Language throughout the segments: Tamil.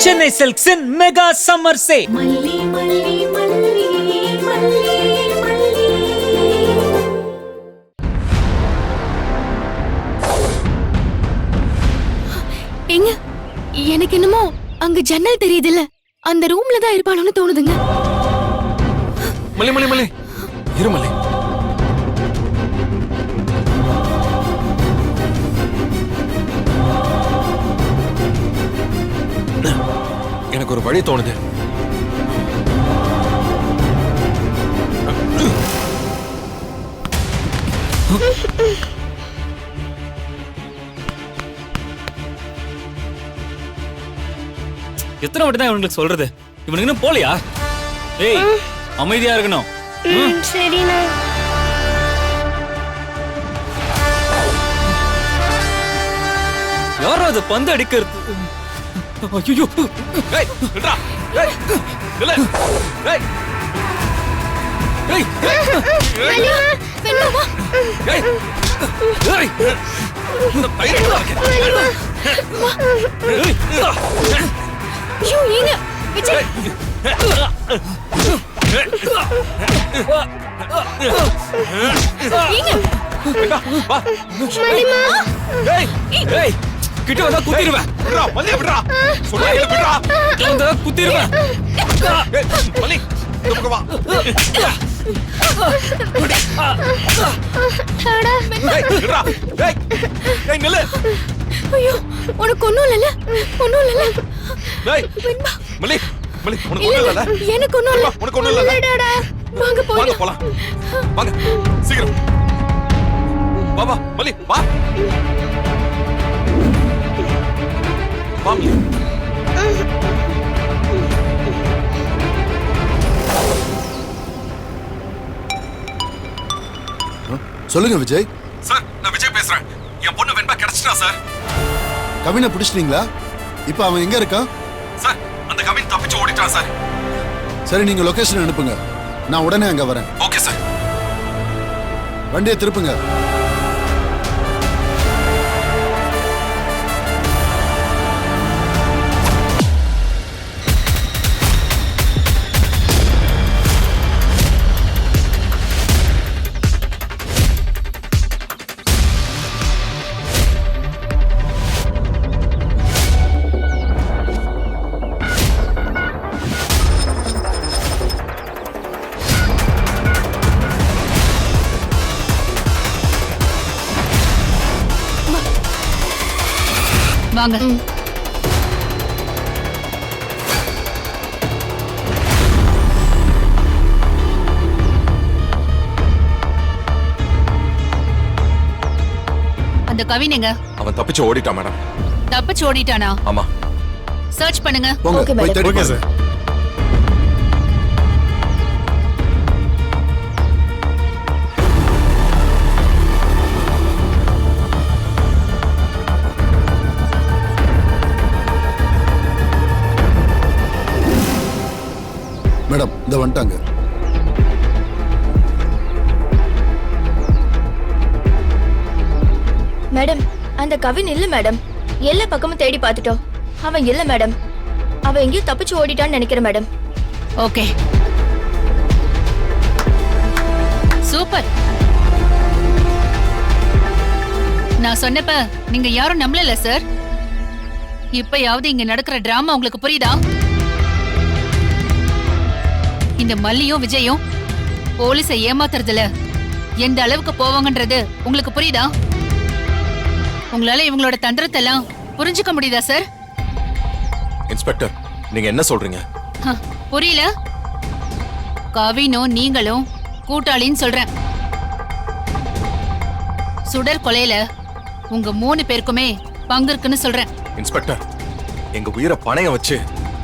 சென்னை சில்க்ஸின் மெகா சம்மர் சே எங்க எனக்கு என்னமோ அங்க ஜன்னல் தெரியுதுல்ல, அந்த ரூம்ல தான் இருப்பானு தோணுதுங்க. மலி மலி மலி இரு மலி. எனக்கு ஒரு வழி தோணுது. எத்தனை வாட்டி தான் இவனுக்கு சொல்றது? இவனுக்கு இன்னும் போலையா? ஏய், அமைதியா இருக்கணும். சரிண்ணா. யாரோ அது பந்து அடிக்கிறது? ஐயோ, ஏய் நில்றா. ஏய் நில்லு. ஏய் ஏய் வெண்ணுமா ஏய் ஏய் இந்த பையன் ஏய் ஐயோ ஏங்க விஜய் ஏங்க வா. மலிமா ஏய் ஏய், கிட்ட வந்தா குத்திடுவேன். விட்றா மல்லி விட்றா. சொல்றா விட்றா. வந்தா குத்திடுவேன். ஏய் மல்லி இந்த பக்கம் வா. ஏய் விட்றா. ஏய் ஏய் நில்லு. ஐயோ உனக்கு ஒண்ணும் இல்லல, ஒண்ணும் இல்லல. ஏய் வெண்மா மல்லி மல்லி உனக்கு ஒண்ணும் இல்லல. எனக்கு ஒண்ணும் இல்ல. உனக்கு ஒண்ணும் இல்லல. டாடா வாங்க வாங்க போலாம். போலாம். வாங்க சீக்கிரம். வா வா மல்லி வா. வா மல்லி. சொல்லுங்க விஜய். சார் நான் விஜய் பேசுறேன். என் பொண்ணு வெண்பா கிடைச்சிட்டா சார். கவினை பிடிச்சிட்டீங்களா? இப்ப அவன் எங்க இருக்கான்? சார் அந்த கவின் தப்பிச்சு ஓடிட்டான் சார். சரி, நீங்க லொகேஷன் அனுப்புங்க, நான் உடனே அங்க வரேன். Okay sir. வண்டியை திருப்புங்க. வாங்க. அந்த கவின் எங்க? அவன் தப்பிச்சு ஓடிட்டான் மேடம். தப்பிச்சு ஓடிட்டானா? ஆமா. சர்ச் பண்ணுங்க. போங்க, Okay, போய் madam. தேடி ஓகே பாருங்க. சார். மேடம் இந்த வந்துட்டாங்க. மேடம் அந்த கவின் இல்ல மேடம். எல்லா பக்கமும் தேடி பார்த்துட்டோம், அவன் இல்ல மேடம். அவன் எங்கேயும் தப்பிச்சு ஓடிட்டான்னு நினைக்கிறேன் மேடம். Okay, super. நான் சொன்னப்ப நீங்க யாரும் நம்பல சார். இப்பயாவது இங்க நடக்கிற டிராமா உங்களுக்கு புரியுதா? இந்த மல்லியும் விஜயும் போலீஸை ஏமாத்துறதுல எந்த அளவுக்கு போவாங்கன்றது உங்களுக்கு புரியுதா? உங்களால இவங்களோட தந்திரத்தை எல்லாம் புரிஞ்சுக்க முடியுதா சார்? இன்ஸ்பெக்டர் நீங்க என்ன சொல்றீங்க? புரியல. கவினும் நீங்களும் கூட்டாளின்னு சொல்றேன். சுடர் கொலையில உங்க 3 பேருக்குமே பங்கு இருக்குன்னு சொல்றேன். இன்ஸ்பெக்டர் எங்க உயிரை பணையம் வச்சு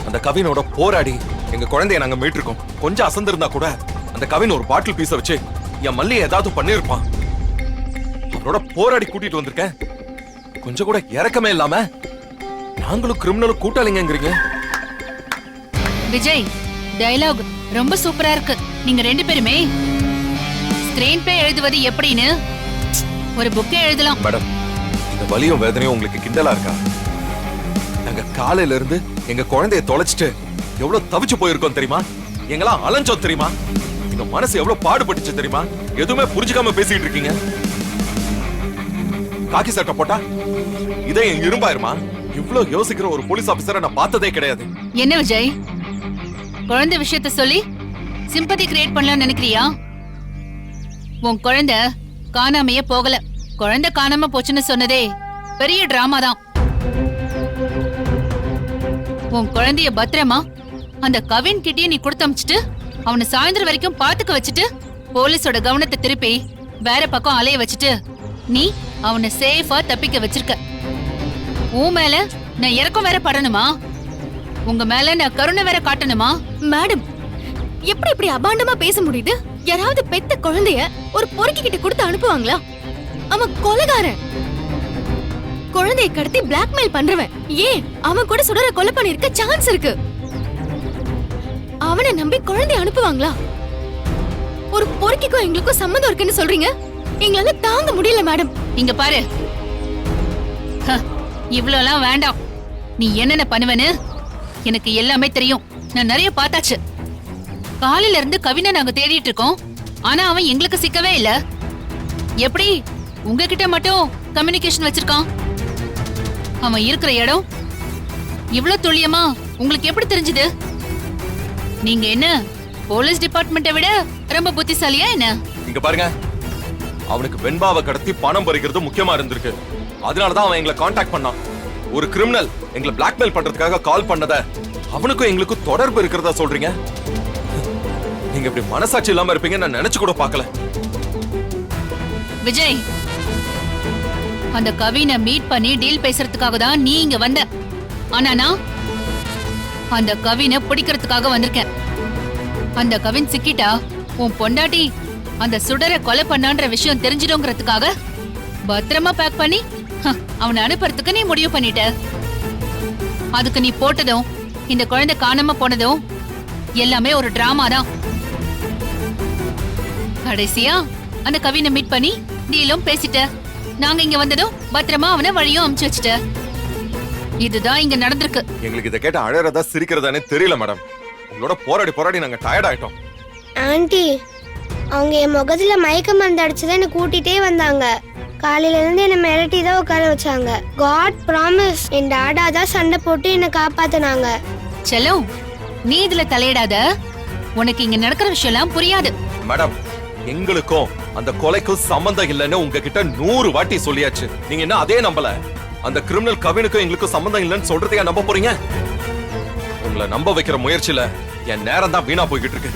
அந்த கவினோட போராடி எங்க குழந்தைய நாங்க மீட்டிருக்கோம். கொஞ்சம் அசந்திருந்தா கூட அந்த கவின் ஒரு பாட்டில் பீஸ வச்சு என் மல்லியை ஏதாவது பண்ணிருப்பான். அவரோட போராடி கூட்டிட்டு வந்திருக்கேன். கொஞ்சம் கூட இறக்கமே இல்லாம நாங்களும் கிரிமினலும் கூட்டாளிங்கிறீங்க. விஜய், டயலாக் ரொம்ப சூப்பரா இருக்கு. நீங்க 2 பேருமே ஸ்கிரீன் பிளே எழுதுவது எப்படின்னு ஒரு புக்கே எழுதலாம். மேடம் இந்த வலியும் வேதனையும் உங்களுக்கு கிண்டலா இருக்கா? நாங்க காலையில இருந்து எங்க குழந்தைய தொலைச்சிட்டு எவ்வளவு தவிச்சு போயிருக்கோம் தெரியுமா? எங்கெல்லாம் அலைஞ்சோம் தெரியுமா? எங்க மனசு எவ்வளவு பாடுபட்டுச்சு தெரியுமா? எதுவுமே புரிஞ்சுக்காம பேசிட்டு இருக்கீங்க. காக்கி சட்டை போட்டா இதே என் இரும்பாயிருமா? இவ்வளவு யோசிக்கிற ஒரு போலீஸ் ஆபீசரை நான் பார்த்ததே கிடையாது. என்ன விஜய், குழந்தை விஷயத்த சொல்லி சிம்பதி கிரியேட் பண்ணலாம்னு நினைக்கிறியா? உன் குழந்தை காணாமையே போகல. குழந்தை காணாம போச்சுன்னு சொன்னதே பெரிய டிராமா தான். உன் குழந்தைய பத்திரமா அந்த கவின் கிட்டயே நீ கொடுத்து அமிச்சிட்டு அவனை சாயந்தரம் வரைக்கும் பாத்துக்க வச்சுட்டு போலீஸோட கவனத்தை திருப்பி வேற பக்கம் அலைய வச்சுட்டு நீ அவனை சேஃபா தப்பிக்க வச்சிருக்க. உன் மேல நான் இறக்கம் வேற படணுமா? உங்க மேல நான் கருணை வேற காட்டணுமா? மேடம், எப்படி இப்படி அபாண்டமா பேச முடியுது? யாராவது பெத்த குழந்தைய ஒரு பொறுக்கி கிட்ட கொடுத்து அனுப்புவாங்களா? அவன் கொலைகாரன், குழந்தைய கடத்தி பிளாக்மெயில் பண்றவன். ஏன் அவன் கூட சுடர கொலை பண்ணிருக்க சான்ஸ் இருக்கு. அவனை நம்பி குழந்தைய அனுப்புவாங்களா? ஒரு பொறுக்கிக்கும் எங்களுக்கும் சம்மந்தம் இருக்குன்னு சொல்றீங்க. எங்களால தாங்க முடியல மேடம். இங்க பாரு, இவ்வளவுலாம் வேண்டாம். நீ என்னென்ன பண்ணுவன்னு எனக்கு எல்லாமே தெரியும். நான் நிறைய பார்த்தாச்சு. காலையில இருந்து கவினை நாங்க தேடிட்டு இருக்கோம். ஆனா அவன் எங்களுக்கு சிக்கவே இல்ல. எப்படி உங்ககிட்ட மட்டும் கம்யூனிகேஷன் வச்சிருக்கான்? அவன் இருக்கிற இடம் இவ்வளவு துல்லியமா உங்களுக்கு எப்படி தெரிஞ்சது? நீங்க என்ன போலீஸ் டிபார்ட்மெண்ட்டை விட ரொம்ப புத்திசாலியா என்ன? இங்க பாருங்க, அவனுக்கு வெண்பாவை கடத்தி பணம் பறிக்கிறது முக்கியமா இருந்திருக்கு. அதனாலதான் அவன் எங்களை காண்டாக்ட் பண்ணான். ஒரு கிரிமினல் எங்களை பிளாக்மெயில் பண்றதுக்காக கால் பண்ணத அவனுக்கும் எங்களுக்கும் தொடர்பு இருக்கிறதா சொல்றீங்க? நீங்க இப்படி மனசாட்சி இல்லாம இருப்பீங்க நான் நினைச்சு கூட பார்க்கல. விஜய், அந்த கவினை மீட் பண்ணி டீல் பேசுறதுக்காக தான் நீ இங்க வந்த. ஆனா நான் அந்த கவினை பிடிக்கிறதுக்காக வந்திருக்கேன். அந்த கவின் சிக்கிட்டா உன் பொண்டாட்டி அந்த சுடரை கொலை பண்ணான்ற விஷயம் தெரிஞ்சிடுங்கிறதுக்காக பத்திரமா பேக் பண்ணி அவனை அனுப்புறதுக்கு நீ முடிவு பண்ணிட்ட. அதுக்கு நீ போட்டதும் இந்த குழந்தை காணாம போனதும் எல்லாமே ஒரு டிராமா தான். கடைசியா அந்த கவினை மீட் பண்ணி டீலும் பேசிட்ட. நாங்க இங்க வந்ததும் பத்திரமா அவனை வழியும் அமுச்சு வச்சுட்ட. இதுதான் இங்க நடந்திருக்கு. எங்களுக்கு இதை கேட்ட அழறதா சிரிக்கிறதானே தெரியல மேடம். உங்களோட போராடி போராடி நாங்க டயர்ட் ஆயிட்டோம். ஆண்டி, அவங்க என் முகத்துல மயக்க மருந்து அடிச்சுதான் என்ன கூட்டிட்டே வந்தாங்க. காலையில இருந்து என்ன மிரட்டி தான் உட்கார வச்சாங்க. காட் ப்ராமிஸ், என் டாடா தான் சண்டை போட்டு என்ன காப்பாத்துனாங்க. செல்லம், நீ இதுல தலையிடாத. உனக்கு இங்க நடக்கிற விஷயம் எல்லாம் புரியாது. மேடம், எங்களுக்கும் அந்த கொலைக்கும் சம்பந்தம் இல்லைன்னு உங்ககிட்ட 100 வாட்டி சொல்லியாச்சு. நீங்க என்ன அதே நம்பல? அந்த கிரிமினல் கவினுக்கும் எங்களுக்கும் சம்பந்தம் இல்லைன்னு சொல்றதையா நம்ப போறீங்க? உங்களை நம்ப வைக்கிற முயற்சியில என் நேரம் தான் வீணா போய்கிட்டு இருக்கு.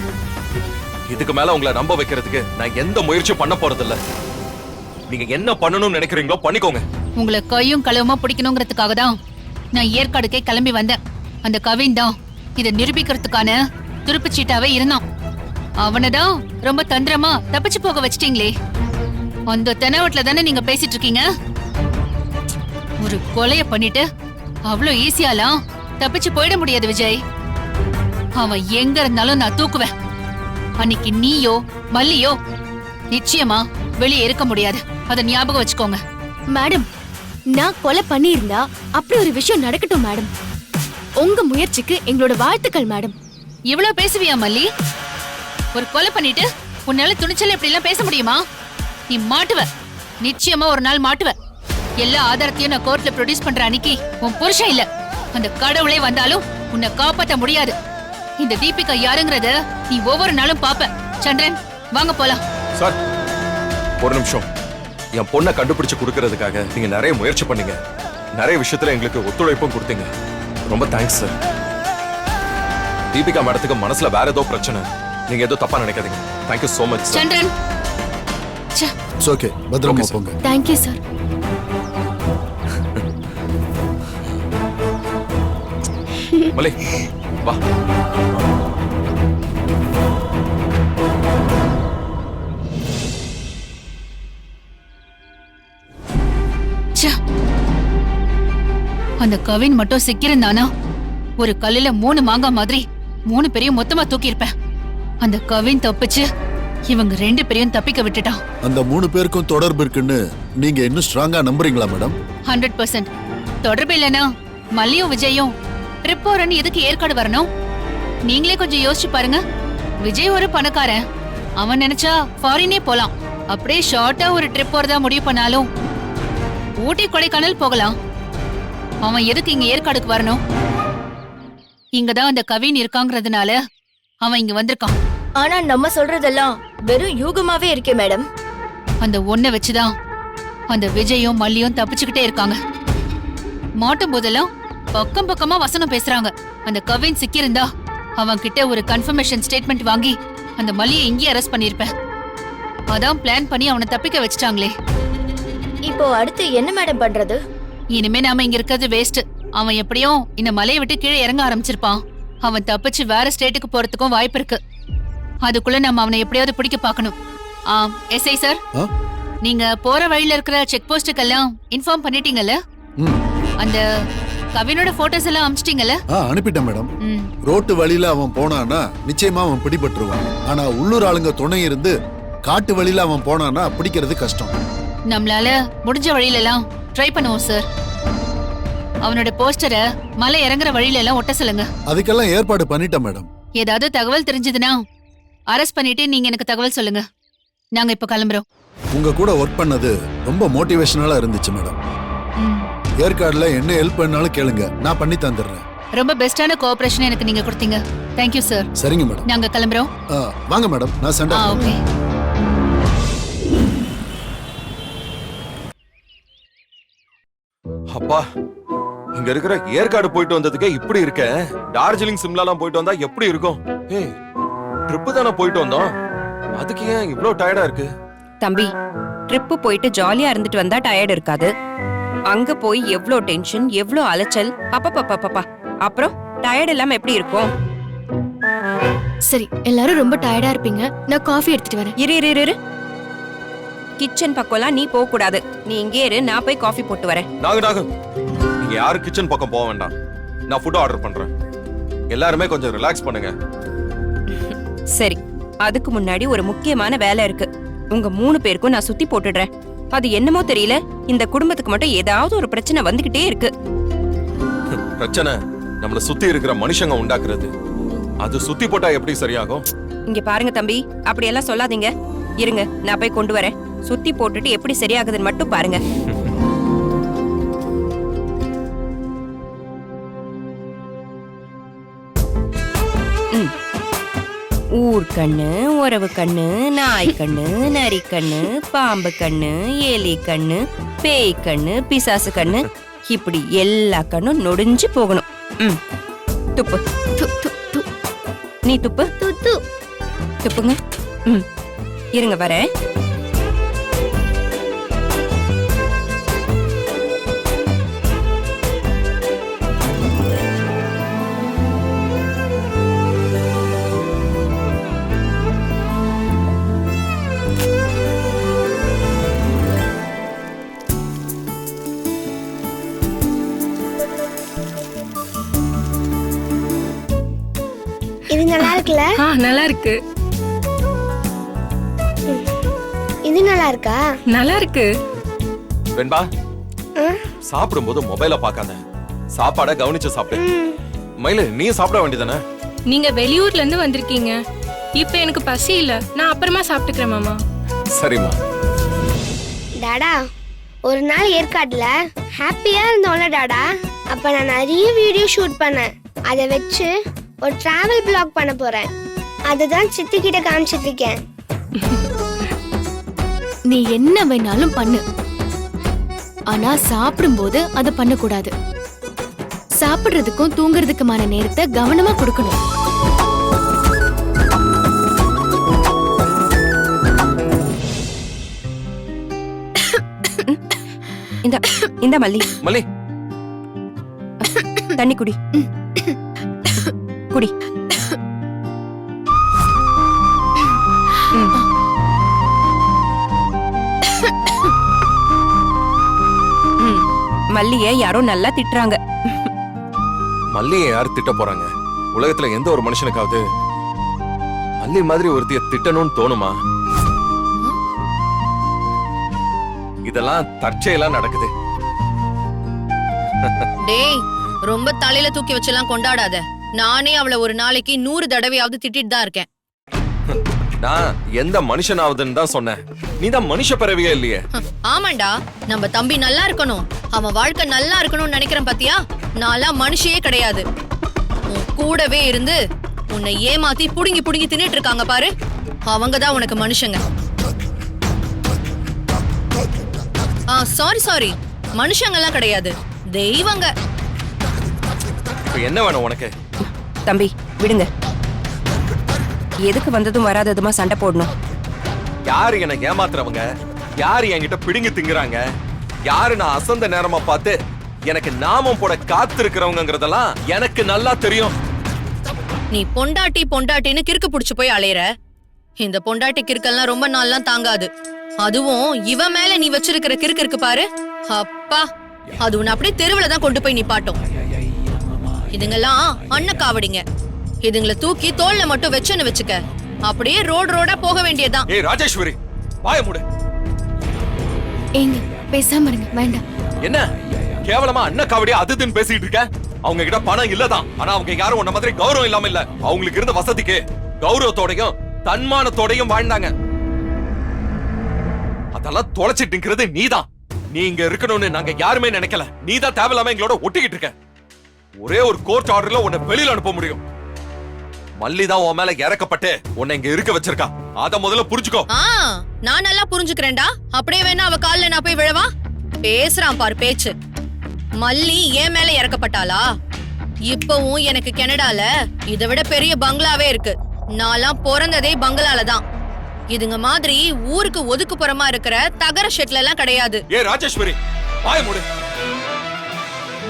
இதுக்கு மேல உங்களை நம்ப வைக்கிறதுக்கு நான் எந்த முயற்சியும் பண்ண போறது இல்ல. நீங்க என்ன பண்ணணும்னு நினைக்கிறீங்களோ பண்ணிக்கோங்க. உங்களை கையும் களவுமா பிடிக்கணுங்கிறதுக்காக தான் நான் ஏற்காடுக்கே கிளம்பி வந்தேன். அந்த கவின் தான் இதை நிரூபிக்கிறதுக்கான துருப்புச்சீட்டாவே இருந்தான். அவனதான் ரொம்ப தந்திரமா தப்பிச்சு போக வச்சிட்டீங்களே. அந்த தெனாவட்ல தானே நீங்க பேசிட்டு இருக்கீங்க. ஒரு கொலைய பண்ணிட்டு அவ்வளவு ஈஸியாலாம் தப்பிச்சு போயிட முடியாது விஜய். அவன் எங்க இருந்தாலும் நான் தூக்குவேன். அன்னைக்கு நீயோ மல்லியோ நிச்சயமா வெளியே இருக்க முடியாது. அத ஞாபகம் வச்சுக்கோங்க. மேடம், நான் கொலை பண்ணியிருந்தா அப்படி ஒரு விஷயம் நடக்கட்டும் மேடம். உங்க முயற்சிக்கு எங்களோட வாழ்த்துக்கள் மேடம். இவ்வளவு பேசுவியா மல்லி? ஒரு கொலை பண்ணிட்டு உன்னால துணிச்சல் இப்படி எல்லாம் பேச முடியுமா? நீ மாட்டுவ, நிச்சயமா ஒரு நாள் மாட்டுவ. எல்லா ஆதாரத்தையும் நான் கோர்ட்ல ப்ரொடியூஸ் பண்ற அன்னைக்கு உன் புருஷன் இல்ல, அந்த கடவுளே வந்தாலும் உன்னை காப்பாற்ற முடியாது. இந்த தீபிகா யாருங்கறத நீ ஒவ்வொரு நாளும் பாப்ப. சந்திரன், வாங்க போலாம். சார், ஒரு நிமிஷம். என் பொண்ணை கண்டுபிடிச்சு கொடுக்கறதுக்காக நீங்க நிறைய முயற்சி பண்ணீங்க. நிறைய விஷயத்துல எங்களுக்கு ஒத்துழைப்பும் கொடுத்தீங்க. ரொம்ப தேங்க்ஸ் சார். தீபிகா மேடத்துக்கு மனசுல வேற ஏதோ பிரச்சனை. நீங்க ஏதோ தப்பா நினைக்காதீங்க. Thank you so much sir. Chandran, it's okay. பத்திரமா Okay, sir. போங்க. Thank you sir. மலை வா. அந்த கவின் மட்டும் சிக்கிருந்தானா ஒரு கல்லுல 3 மாங்காய் மாதிரி 3 பேரையும் மொத்தமா தூக்கியிருப்பேன். அந்த கவின் தப்பிச்சு இவங்க 2 பேரையும் தப்பிக்க விட்டுட்டான். அந்த 3 பேருக்கும் தொடர்பு இருக்குன்னு நீங்க இன்னும் ஸ்ட்ராங்கா நம்புறீங்களா மேடம்? 100% தொடர்பு இல்லைன்னா மல்லியும் விஜயும் ட்ரிப் போறன்னு எதுக்கு ஏற்காடு வரணும்? நீங்களே கொஞ்சம் யோசிச்சு பாருங்க. விஜய் ஒரு பணக்காரன், அவன் நினைச்சா ஃபாரினே போலாம். அப்படியே ஷார்ட்டா ஒரு ட்ரிப் போறதா முடிவு பண்ணாலும் ஊட்டி கொடைக்கானல் போகலாம். அவன் எதுக்கு இங்க ஏற்காடுக்கு வரணும்? இங்கதான் அந்த கவின் இருக்காங்கிறதுனால அவன் இங்க வந்திருக்கான். ஆனா நம்ம சொல்றதெல்லாம் வெறும் யூகமாவே இருக்கே மேடம். அந்த ஒன்ன வச்சுதான் அந்த விஜயும் மல்லியும் தப்பிச்சுக்கிட்டே இருக்காங்க. மாட்டும் போதெல்லாம் பக்கம் பக்கமா வசனம் பேசுறாங்க. அந்த கவின் சிக்கியிருந்தா அவன் கிட்ட ஒரு கன்ஃபர்மேஷன் ஸ்டேட்மெண்ட் வாங்கி அந்த மல்லியை இங்கேயே அரெஸ்ட் பண்ணிருப்பேன். அதான் பிளான் பண்ணி அவனை தப்பிக்க வச்சுட்டாங்களே. இப்போ அடுத்து என்ன மேடம் பண்றது? இனிமே நாம இங்க இருக்கிறது வேஸ்ட். அவன் எப்படியும் இந்த மலையை விட்டு கீழே இறங்க ஆரம்பிச்சிருப்பான். அவன் தப்பிச்சு வேற ஸ்டேட்டுக்கு போறதுக்கும் வாய்ப்பு இருக்கு. அதுக்குள்ள நம்ம அவனை எப்படியாவது பிடிக்க பார்க்கணும். எஸ்ஐ சார், ஆ? நீங்க போற வழியில இருக்கிற செக் போஸ்டுக்கெல்லாம் இன்ஃபார்ம் பண்ணிட்டீங்கல்ல? ம். அந்த கவினோட போட்டோஸ் எல்லாம் அனுப்பிச்சிட்டீங்கல்ல? அனுப்பிட்டேன் மேடம். ம். ரோட்டு வழியில அவன் போனானா நிச்சயமா அவன் பிடிபட்டுருவான். ஆனா உள்ளூர் ஆளுங்க துணை இருந்து காட்டு வழியில அவன் போனானா பிடிக்கிறது கஷ்டம். நம்மளால முடிஞ்ச வழியில எல்லாம் ட்ரை பண்ணுவோம் சார். அவனோட போஸ்டரை மலை இறங்குற வழியில எல்லாம் ஒட்ட சொல்லுங்க. அதுக்கெல்லாம் ஏற்பாடு பண்ணிட்டேன் மேடம். ஏதாவது தகவல் தெரிஞ்சதுன்னா அரெஸ்ட் பண்ணிட்டு நீங்க எனக்கு தகவல் சொல்லுங்க. நாங்க இப்ப கிளம்புறோம். உங்க கூட ஒர்க் பண்ணது ரொம்ப மோட்டிவேஷனலா இருந்துச்சு மேடம். ம். ஏற்காடுல என்ன ஹெல்ப் பண்ணாலும் கேளுங்க, நான் பண்ணி தந்துடுறேன். ரொம்ப பெஸ்டான கோஆபரேஷன் எனக்கு நீங்க கொடுத்தீங்க. Thank you sir. சரிங்க மேடம். நாங்க கிளம்புறோம். வாங்க மேடம், நான் சண்டை. ஓகே. அப்பா, இங்க இருக்கிற ஏற்காடு போயிட்டு வந்ததுக்கே இப்படி இருக்க. டார்ஜிலிங் சிம்லாலாம் போயிட்டு வந்தா எப்படி இருக்கும்? ஏய், ட்ரிப்பு தானே போயிட்டு வந்தோம், அதுக்கு ஏன் இவ்ளோ டயர்டா இருக்கு? தம்பி, ட்ரிப்பு போயிட்டு ஜாலியா இருந்துட்டு வந்தா டயர்ட் இருக்காது. அங்க போய் எவ்ளோ டென்ஷன், எவ்ளோ அலைச்சல். அப்பப்பா, அப்புறம் டயர்ட் இல்லாம எப்படி இருக்கும்? சரி, எல்லாரும் ரொம்ப டயர்டா இருப்பீங்க, நான் காஃபி எடுத்துட்டு வரேன். இரு. கிச்சன் பக்கம்லாம் நீ போக கூடாது. நீ இங்கே இரு, நான் போய் காஃபி போட்டு வரேன். நாகு, நீங்க யாரும் கிச்சன் பக்கம் போக வேண்டாம். நான் ஃபுட் ஆர்டர் பண்றேன். எல்லாருமே கொஞ்சம் ரிலாக்ஸ் பண்ணுங்க. சரி, அதுக்கு முன்னாடி ஒரு முக்கியமான வேலை இருக்கு. உங்க 3 பேருக்கும் நான் சுத்தி போட்டுடுறேன். அது என்னமோ தெரியல, இந்த குடும்பத்துக்கு மட்டும் ஏதாவது ஒரு பிரச்சனை வந்துகிட்டே இருக்கு. பிரச்சனை நம்மள சுத்தி இருக்கிற மனுஷங்க உண்டாக்குறது. அது சுத்தி போட்டா எப்படி சரியாகும்? இங்க பாருங்க தம்பி, அப்படியெல்லாம் சொல்லாதீங்க. இருங்க, நான் போய் கொண்டு வரேன். சுத்தி போட்டுட்டு எப்படி சரியாகுதுன்னு மட்டும் பாருங்க. ஊர் கண்ணு, உறவு கண்ணு, நாய் கண்ணு, நரி கண்ணு, பாம்பு கண்ணு, எலி கண்ணு, பேய் கண்ணு, பிசாசு கண்ணு, இப்படி எல்லா கண்ணும் நொடிஞ்சு போகணும். துப்பு. நீ துப்பு. துப்புங்க. இருங்க, வரேன். இது நல்லா இருக்குல்ல? நல்லா இருக்கு. இது நல்லா இருக்கா? நல்லா இருக்கு. வெண்பா, சாப்பிடும்போது மொபைல பார்க்காத, சாப்பாட கவனிச்சு சாப்பிடு. மயிலு, நீ சாப்பிட வேண்டியதானே? நீங்க வெளியூர்ல இருந்து வந்திருக்கீங்க, இப்ப எனக்கு பசி இல்ல, நான் அப்புறமா சாப்பிட்டுக்கிறேன் மாமா. சரிம்மா. டாடா, ஒரு நாள் ஏற்காடுல ஹாப்பியா இருந்தோம்ல டாடா, அப்ப நான் நிறைய வீடியோ ஷூட் பண்ணேன். அதை வச்சு ஒரு டிராவல் பிளாக் பண்ண போறேன். அதுதான் சித்தி கிட்ட காமிச்சிட்டு இருக்கேன். நீ என்ன வேணாலும் பண்ணு, ஆனா சாப்பிடும்போது அதை பண்ணக்கூடாது. சாப்பிடுறதுக்கும் தூங்குறதுக்குமான நேரத்தை கவனமா கொடுக்கணும். இந்த மல்லி தண்ணி குடி. குடி. மல்லிய யாரோ நல்லா திட்டுறாங்க. மல்லியை யார் திட்ட போறாங்க? உலகத்துல எந்த ஒரு மனுஷனுக்காவது மல்லி மாதிரி ஒருத்திய திட்டணும்னு தோணுமா? இதெல்லாம் தற்செயலா நடக்குது. டேய், ரொம்ப தலையில தூக்கி வச்செல்லாம் கொண்டாடாத. நானே அவளை ஒரு நாளைக்கு 100 தடவையாவது திட்டிட்டு தான் இருக்கேன். நான் எந்த மனுஷனாவதுன்னு தான் சொன்னேன். நீ தான் மனுஷ பிறவியே இல்லையே. ஆமாண்டா, நம்ம தம்பி நல்லா இருக்கணும், அவன் வாழ்க்கை நல்லா இருக்கணும்னு நினைக்கிறேன் பாத்தியா. நான்லாம் மனுஷியே கிடையாது. உன் கூடவே இருந்து உன்னை ஏமாத்தி புடுங்கி புடுங்கி தின்னுட்டு இருக்காங்க பாரு, அவங்கதான் உனக்கு மனுஷங்க. சாரி, மனுஷங்கெல்லாம் கிடையாது, தெய்வங்க. இப்ப என்ன வேணும் உனக்கு? தம்பி விடுங்க. எதுக்கு வந்ததும் வராததுமா சண்டை போடணும்? யாரு என்ன ஏமாத்துறவங்க, யாரு என்கிட்ட பிடுங்கி திங்குறாங்க, யாரு நான் அசந்த நேரமா பார்த்து எனக்கு நாமம் போட காத்து இருக்கிறவங்கிறதெல்லாம் எனக்கு நல்லா தெரியும். நீ பொண்டாட்டின்னு கிறுக்கு புடிச்சு போய் அலையற. இந்த பொண்டாட்டி கிறுக்கெல்லாம் ரொம்ப நாள்லாம் தாங்காது. அதுவும் இவ மேல நீ வச்சிருக்கிற கிறுக்கு இருக்கு பாரு, அப்பா, அது உன்னை அப்படியே தெருவுல தான் கொண்டு போய் நிப்பாட்டும். இதுங்கெல்லாம் அண்ணக்காவடிங்க. இதுங்களை தூக்கி தோல்ல மட்டும் வச்சுன்னு வச்சுக்க, அப்படியே ரோடா போக வேண்டியதுதான். ஏய் ராஜேஸ்வரி, வாய மூடு. ஏங்க பேசாம இருங்க, வேண்டாம். என்ன கேவலமா அண்ணன் காவடியா அதுன்னு பேசிட்டு இருக்க? அவங்க கிட்ட பணம் இல்லதான், ஆனா அவங்க யாரும் உன்ன மாதிரி கௌரவம் இல்லாம இல்ல. அவங்களுக்கு இருந்த வசதிக்கு கௌரவத்தோடையும் தன்மானத்தோடையும் வாழ்ந்தாங்க. அதெல்லாம் தொலைச்சிட்டு இருக்கிறது நீதான். நீ இங்க இருக்கணும்னு நாங்க யாருமே நினைக்கல. நீதான் தேவையில்லாம எங்களோட ஒட்டிக்கிட்டு இருக்க. ஒரே ஒரு கோர்ட் ஆர்டர்ல உன்னை வெளியில அனுப்ப முடியும். மல்லிதான் உன் மேல இறக்கப்பட்டு உன்னை இங்க இருக்க வச்சிருக்கா. அத முதல்ல புரிஞ்சுக்கோ. நான் நல்லா புரிஞ்சுக்கிறேன்டா. அப்படியே வேணா அவ கால்ல நான் போய் விழவா? பேசுறான் பாரு பேச்சு. மல்லி ஏன் மேல இறக்கப்பட்டாளா? இப்பவும் எனக்கு கனடால இதை விட பெரிய பங்களாவே இருக்கு. நான்லாம் பிறந்ததே பங்களால தான். இதுங்க மாதிரி ஊருக்கு ஒதுக்குப்புறமா இருக்கிற தகர ஷெட்ல எல்லாம் கிடையாது. ஏ ராஜேஸ்வரி, வாய மூடு.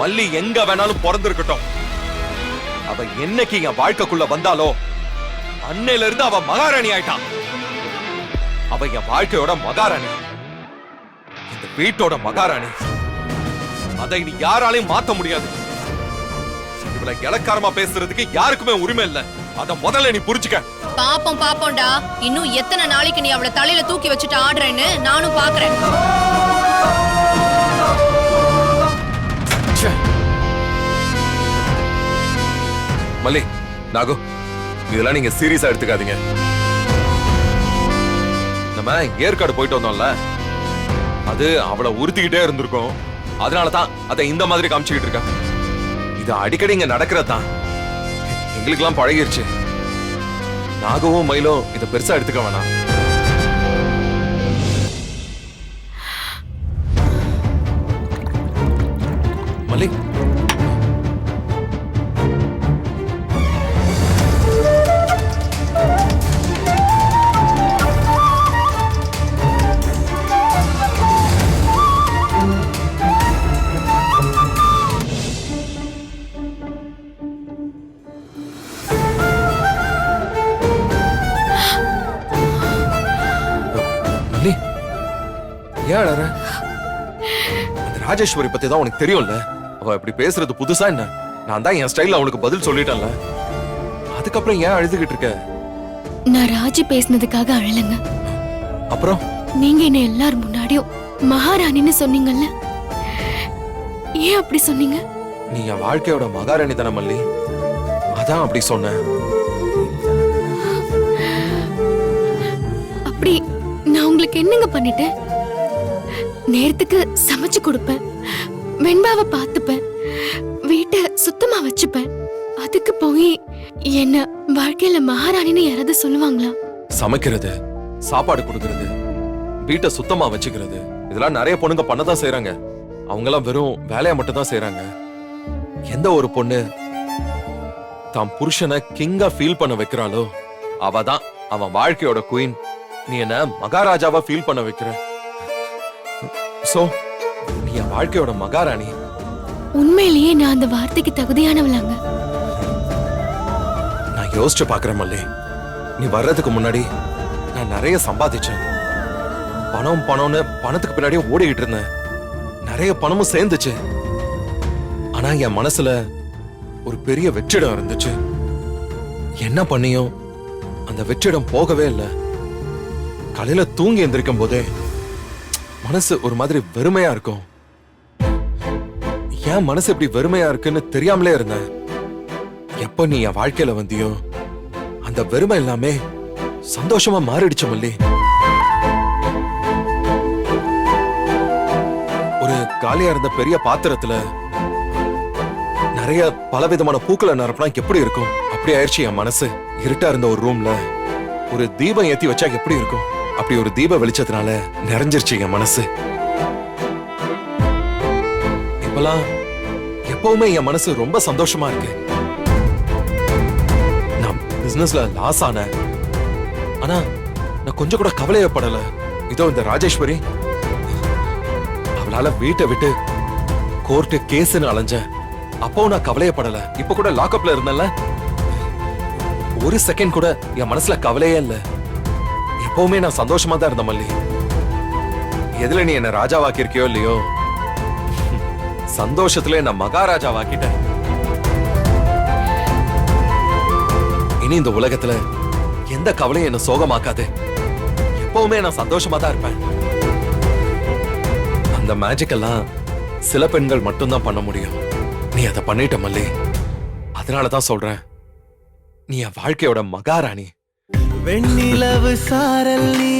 மல்லி எங்க வேணாலும் பிறந்திருக்கட்டும், அவ என்னைக்கு என் வாழ்க்கைக்குள்ள வந்தாலோ அன்னையில இருந்து அவ மகாராணி ஆயிட்டான். அவ என் வாழ்க்கையோட மகாராணி, இந்த வீட்டோட மகாராணி. அதை நீ யாராலையும் மாத்த முடியாது. இவளை இலக்காரமா பேசுறதுக்கு யாருக்குமே உரிமை இல்ல. அத முதல்ல நீ புரிஞ்சுக்க. பாப்போம்டா, இன்னும் எத்தனை நாளைக்கு நீ அவளை தலையில தூக்கி வச்சுட்டு ஆடுறேன்னு நானும் பாக்குறேன். மல்லி, நாகு, இதெல்லாம் நீங்க சீரியஸா எடுத்துக்காதீங்க. நம்ம ஏற்காடு போயிட்டு வந்தோம்ல, அது அவளை உறுத்திக்கிட்டே இருந்திருக்கும். அதனாலதான் அதை இந்த மாதிரி காமிச்சுக்கிட்டு இருக்கா. இது அடிக்கடி இங்க நடக்கிறதான், எங்களுக்கு எல்லாம் பழகிருச்சு. நாகவும் மயிலும் இதை பெருசா எடுத்துக்க வேணாம். மல்லி, ஏன் அழற? அந்த ராஜேஸ்வரி பத்தி தான் உனக்கு தெரியும்ல. அவ இப்படி பேசுறது புதுசா என்ன? நான் தான் என் ஸ்டைல்ல அவனுக்கு பதில் சொல்லிட்டேன்ல. அதுக்கப்புறம் ஏன் அழுதுகிட்டு இருக்க? நான் ராஜி பேசினதுக்காக அழலங்க. அப்புறம் நீங்க என்ன எல்லாரும் முன்னாடியும் மகாராணின்னு சொன்னீங்கல்ல, ஏன் அப்படி சொன்னீங்க? நீ என் வாழ்க்கையோட மகாராணி தானே மல்லி, அதான் அப்படி சொன்ன. அப்படி நான் உங்களுக்கு என்னங்க பண்ணிட்டேன்? நேரத்துக்கு சமைச்சு கொடுப்பேன், வெண்பாவை பார்த்துப்பேன், வீட்டை சுத்தமா வச்சுப்பேன். அதுக்கு போய் என்ன வாழ்க்கையில மகாராணின்னு யாராவது சொல்லுவாங்களா? சமைக்கிறது, சாப்பாடு கொடுக்கறது, வீட்டை சுத்தமா வச்சுக்கிறது, இதெல்லாம் நிறைய பொண்ணுங்க பண்ணதான் செய்யறாங்க. அவங்க எல்லாம் வெறும் வேலையை மட்டும் தான் செய்யறாங்க. எந்த ஒரு பொண்ணு தான் புருஷனை கிங்கா ஃபீல் பண்ண வைக்கிறாளோ அவதான் அவன் வாழ்க்கையோட குயின். நீ என்ன மகாராஜாவா ஃபீல் பண்ண வைக்கிற. சோ நீ என் வாழ்க்கையோட மகாராணி. உண்மையிலேயே நான் அந்த வார்த்தைக்கு தகுதியானவளாங்க? நான் யோசிச்சு பாக்குறேன் மல்லி. நீ வர்றதுக்கு முன்னாடி நான் நிறைய சம்பாதிச்சேன். பணம்னு பணத்துக்கு பின்னாடியே ஓடிக்கிட்டு இருந்தேன். நிறைய பணமும் சேர்ந்துச்சு. ஆனா என் மனசுல ஒரு பெரிய வெற்றிடம் இருந்துச்சு. என்ன பண்ணியும் அந்த வெற்றிடம் போகவே இல்லை. காலையில தூங்கி எந்திரிக்கும் போதே மனசு ஒரு மாதிரி வெறுமையா இருக்கும். ஏன் மனசு இப்படி வெறுமையா இருக்குன்னு தெரியாமலே இருந்தேன். எப்ப நீ என் வாழ்க்கையில வந்தியோ அந்த வெறுமை எல்லாமே சந்தோஷமா மாறிடுச்சு மல்லி. ஒரு காலியா இருந்த பெரிய பாத்திரத்துல நிறைய பலவிதமான பூக்களை நிரப்பினா எப்படி இருக்கும் அப்படி ஆயிடுச்சு என் மனசு. இருட்டா இருந்த ஒரு ரூம்ல ஒரு தீபம் ஏத்தி வச்சா எப்படி இருக்கும் அப்படி ஒரு தீப வெளிச்சத்தினால நிறைஞ்சிருச்சு என் மனசு. இப்பெல்லாம் எப்பவுமே என் மனசு ரொம்ப சந்தோஷமா இருக்கு. நான் பிசினஸ்ல லாஸ் ஆன, ஆனா நான் கொஞ்சம் கூட கவலையப்படல. இதோ இந்த ராஜேஸ்வரி, அவளால வீட்டை விட்டு கோர்ட்டு கேஸ்னு அலைஞ்ச, அப்போ நான் கவலையப்படல. இப்ப கூட லாக்அப்ல இருந்தேன்ல, ஒரு செகண்ட் கூட என் மனசுல கவலையே இல்ல. எப்பவுமே நான் சந்தோஷமா தான் இருந்த மல்லி. எதுல நீ என்ன ராஜாவாக்கி இருக்கியோ இல்லையோ, சந்தோஷத்துல என்ன மகாராஜாவாக்கிட்டேன். இனி இந்த உலகத்துல எந்த கவலையும் என்ன சோகமாக்காது. எப்பவுமே நான் சந்தோஷமா தான் இருப்பேன். அந்த மேஜிக் எல்லாம் சில பெண்கள் மட்டும்தான் பண்ண முடியும். நீ அதை பண்ணிட்ட மல்லி. அதனாலதான் சொல்றேன், நீ என் வாழ்க்கையோட மகாராணி. வெண்ணிலவு சாரல் நீ,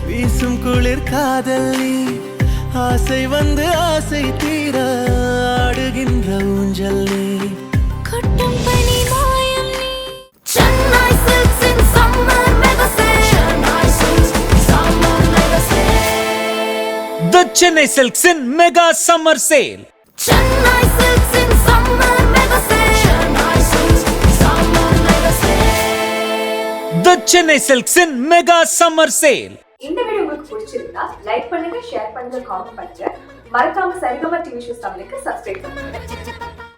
வீசும் குளிர் காதல் நீ, ஆசை வந்து ஆசை தீர ஆடுகின்ற ஊஞ்சல் நீ, கொட்டும் பனி மாயம் நீ. Chennai Silks in summer mega sale. Chennai Silks summer mega sale. The Chennai Silks in mega summer sale. Chennai Silks in summer mega sale. Chennai Silks summer mega sale. The Chennai Silks in mega summer sale. இந்த வீடியோ உங்களுக்கு பிடிச்சிருந்தா லைக் பண்ணுங்க, ஷேர் பண்ணுங்க, காமெண்ட் பண்ணுங்க. மறக்காம சரிகமா டிவி ஷோஸ் தமிழுக்கு சப்ஸ்கிரைப் பண்ணுங்க.